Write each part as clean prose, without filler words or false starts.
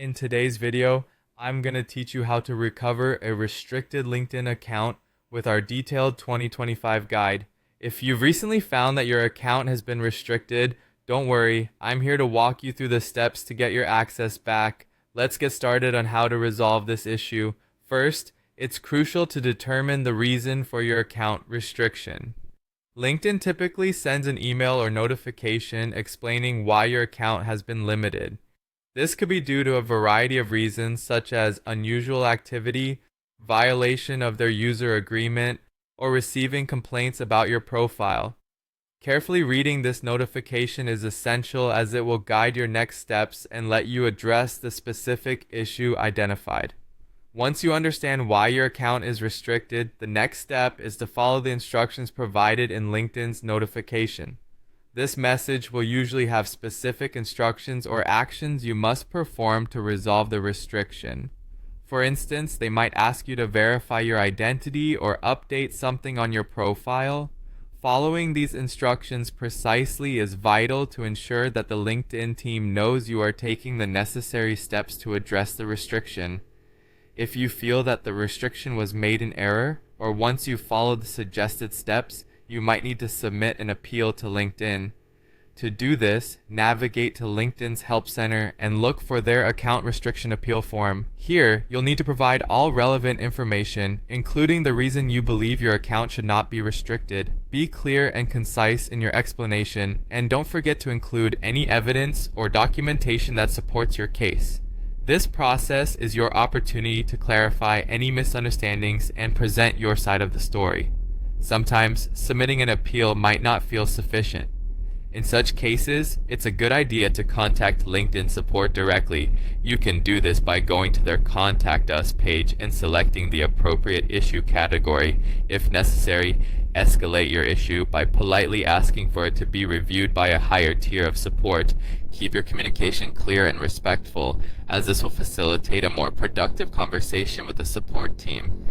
In today's video, I'm going to teach you how to recover a restricted LinkedIn account with our detailed 2025 guide. If you've recently found that your account has been restricted, don't worry, I'm here to walk you through the steps to get your access back. Let's get started on how to resolve this issue. First, it's crucial to determine the reason for your account restriction. LinkedIn typically sends an email or notification explaining why your account has been limited. This could be due to a variety of reasons such as unusual activity, violation of their user agreement, or receiving complaints about your profile. Carefully reading this notification is essential as it will guide your next steps and let you address the specific issue identified. Once you understand why your account is restricted, the next step is to follow the instructions provided in LinkedIn's notification. This message will usually have specific instructions or actions you must perform to resolve the restriction. For instance, they might ask you to verify your identity or update something on your profile. Following these instructions precisely is vital to ensure that the LinkedIn team knows you are taking the necessary steps to address the restriction. If you feel that the restriction was made in error, or once you follow the suggested steps, you might need to submit an appeal to LinkedIn. To do this, navigate to LinkedIn's Help Center and look for their account restriction appeal form. Here, you'll need to provide all relevant information, including the reason you believe your account should not be restricted. Be clear and concise in your explanation, and don't forget to include any evidence or documentation that supports your case. This process is your opportunity to clarify any misunderstandings and present your side of the story. Sometimes, submitting an appeal might not feel sufficient. In such cases, it's a good idea to contact LinkedIn support directly. You can do this by going to their Contact Us page and selecting the appropriate issue category. If necessary, escalate your issue by politely asking for it to be reviewed by a higher tier of support. Keep your communication clear and respectful, as this will facilitate a more productive conversation with the support team.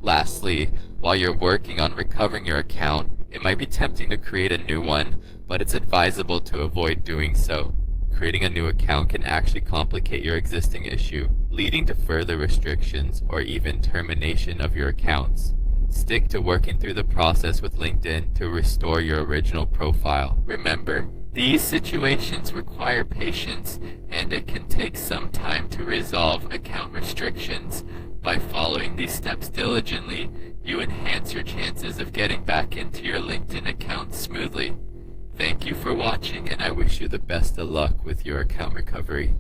Lastly, while you're working on recovering your account, it might be tempting to create a new one, but it's advisable to avoid doing so. Creating a new account can actually complicate your existing issue, leading to further restrictions or even termination of your accounts. Stick to working through the process with LinkedIn to restore your original profile. Remember, these situations require patience, and it can take some time to resolve account restrictions. By following these steps diligently, you enhance your chances of getting back into your LinkedIn account smoothly. Thank you for watching, and I wish you the best of luck with your account recovery.